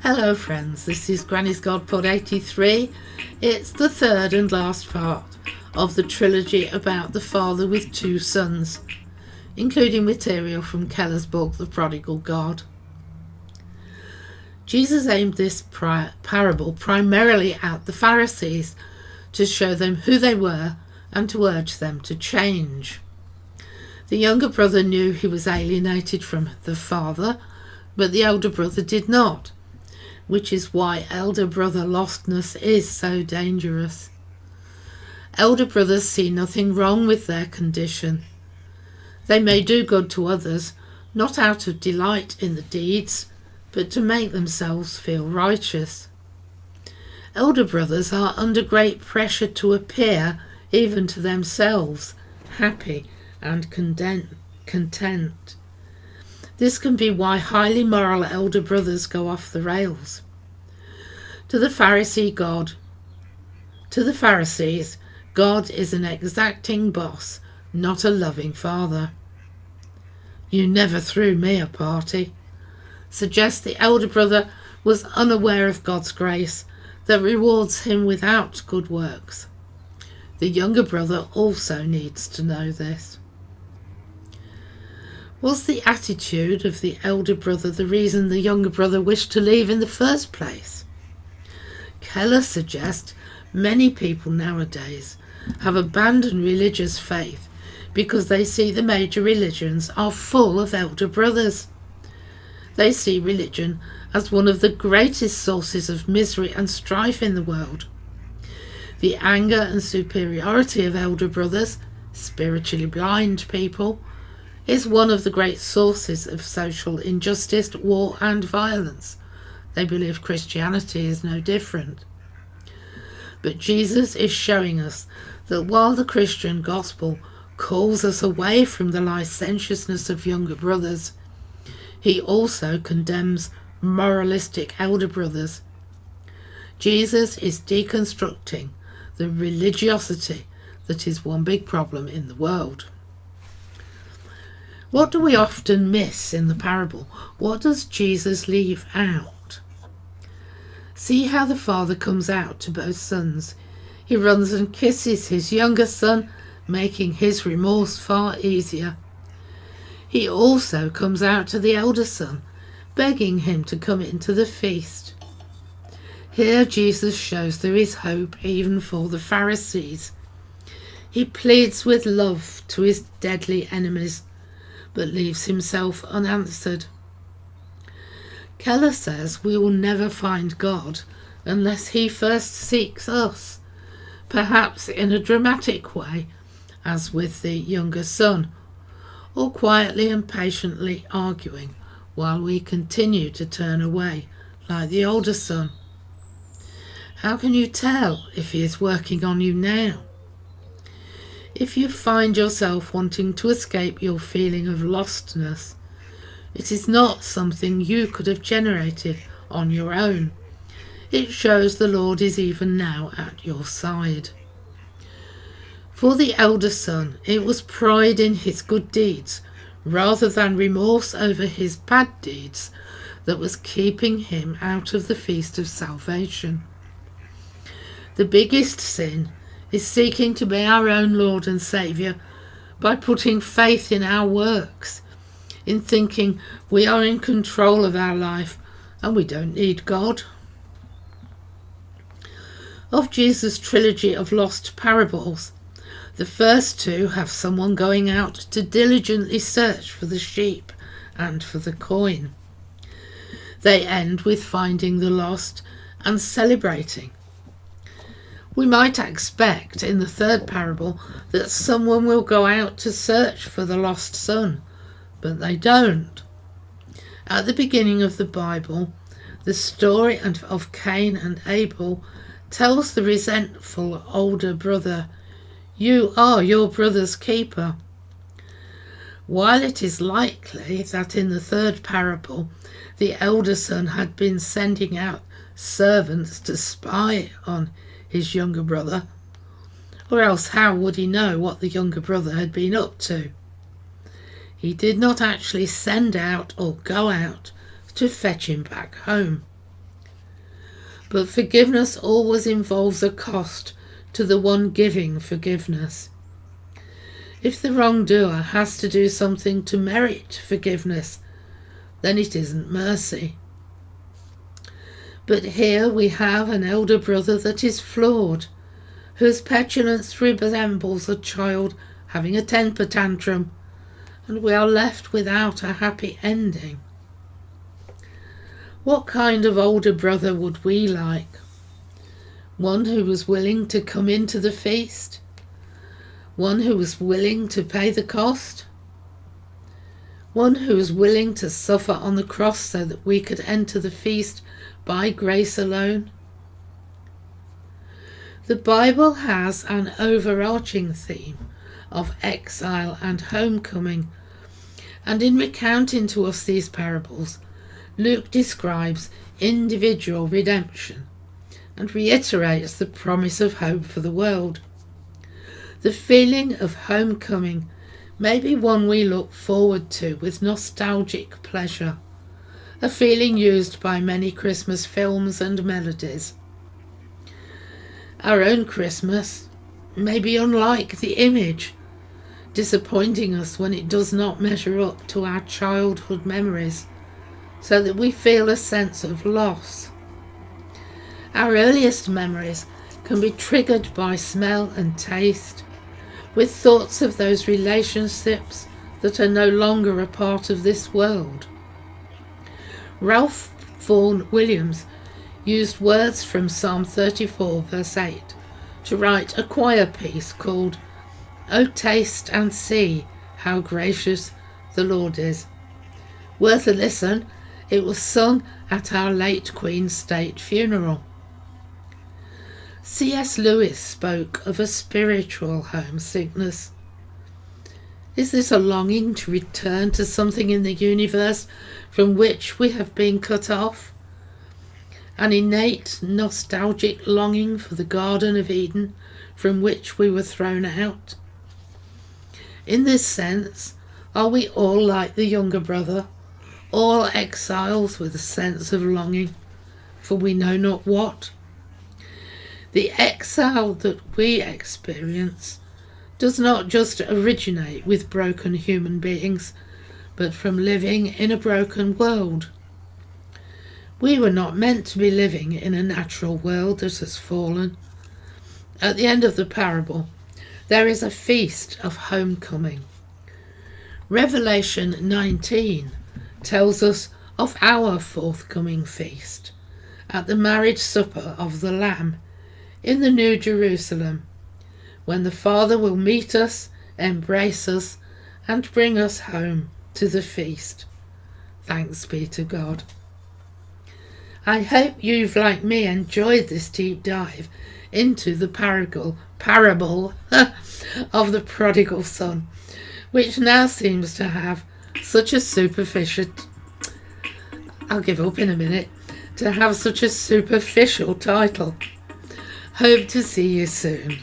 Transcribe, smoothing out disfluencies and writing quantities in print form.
Hello friends, this is Granny's GodPod 83. It's the third and last part of the trilogy about the father with two sons, including material from Keller's book The Prodigal God. Jesus aimed this parable primarily at the Pharisees to show them who they were and to urge them to change. The younger brother knew he was alienated from the father, but the elder brother did not, which is why elder brother lostness is so dangerous. Elder brothers see nothing wrong with their condition. They may do good to others, not out of delight in the deeds, but to make themselves feel righteous. Elder brothers are under great pressure to appear, even to themselves, happy and content. This can be why highly moral elder brothers go off the rails. To the Pharisees, God is an exacting boss, not a loving father. "You never threw me a party," suggests the elder brother was unaware of God's grace that rewards him without good works. The younger brother also needs to know this. Was the attitude of the elder brother the reason the younger brother wished to leave in the first place? Keller suggests many people nowadays have abandoned religious faith because they see the major religions are full of elder brothers. They see religion as one of the greatest sources of misery and strife in the world. The anger and superiority of elder brothers, spiritually blind people, is one of the great sources of social injustice, war and violence. They believe Christianity is no different. But Jesus is showing us that while the Christian gospel calls us away from the licentiousness of younger brothers, he also condemns moralistic elder brothers. Jesus is deconstructing the religiosity that is one big problem in the world. What do we often miss in the parable? What does Jesus leave out? See how the father comes out to both sons. He runs and kisses his younger son, making his remorse far easier. He also comes out to the elder son, begging him to come into the feast. Here Jesus shows there is hope even for the Pharisees. He pleads with love to his deadly enemies, but leaves himself unanswered. Keller says we will never find God unless he first seeks us, perhaps in a dramatic way, as with the younger son, or quietly and patiently arguing while we continue to turn away, like the older son. How can you tell if he is working on you now? If you find yourself wanting to escape your feeling of lostness, it is not something you could have generated on your own. It shows the Lord is even now at your side. For the elder son, it was pride in his good deeds, rather than remorse over his bad deeds, that was keeping him out of the feast of salvation. The biggest sin is seeking to be our own Lord and Saviour by putting faith in our works, in thinking we are in control of our life and we don't need God. Of Jesus' trilogy of lost parables, the first two have someone going out to diligently search for the sheep and for the coin. They end with finding the lost and celebrating. We might expect in the third parable that someone will go out to search for the lost son, but they don't. At the beginning of the Bible, the story of Cain and Abel tells the resentful older brother, "You are your brother's keeper." While it is likely that in the third parable the elder son had been sending out servants to spy on his younger brother, or else how would he know what the younger brother had been up to? He did not actually send out or go out to fetch him back home. But forgiveness always involves a cost to the one giving forgiveness. If the wrongdoer has to do something to merit forgiveness, then it isn't mercy. But here we have an elder brother that is flawed, whose petulance resembles a child having a temper tantrum, and we are left without a happy ending. What kind of older brother would we like? One who was willing to come into the feast? One who was willing to pay the cost? One who was willing to suffer on the cross so that we could enter the feast by grace alone? The Bible has an overarching theme of exile and homecoming, and in recounting to us these parables, Luke describes individual redemption and reiterates the promise of hope for the world. The feeling of homecoming may be one we look forward to with nostalgic pleasure, a feeling used by many Christmas films and melodies. Our own Christmas may be unlike the image, disappointing us when it does not measure up to our childhood memories, so that we feel a sense of loss. Our earliest memories can be triggered by smell and taste, with thoughts of those relationships that are no longer a part of this world. Ralph Vaughan Williams used words from Psalm 34 verse 8 to write a choir piece called "O Taste and See How Gracious the Lord Is." Worth a listen. It was sung at our late Queen's state funeral. C.S. Lewis spoke of a spiritual homesickness. Is this a longing to return to something in the universe from which we have been cut off? An innate nostalgic longing for the Garden of Eden from which we were thrown out? In this sense, are we all like the younger brother, all exiles with a sense of longing for we know not what? The exile that we experience does not just originate with broken human beings, but from living in a broken world. We were not meant to be living in a natural world that has fallen. At the end of the parable, there is a feast of homecoming. Revelation 19 tells us of our forthcoming feast at the marriage supper of the Lamb in the New Jerusalem, when the Father will meet us, embrace us, and bring us home to the feast. Thanks be to God. I hope you've, like me, enjoyed this deep dive into the parable of the Prodigal Son, which now seems to have such a superficial title. Hope to see you soon.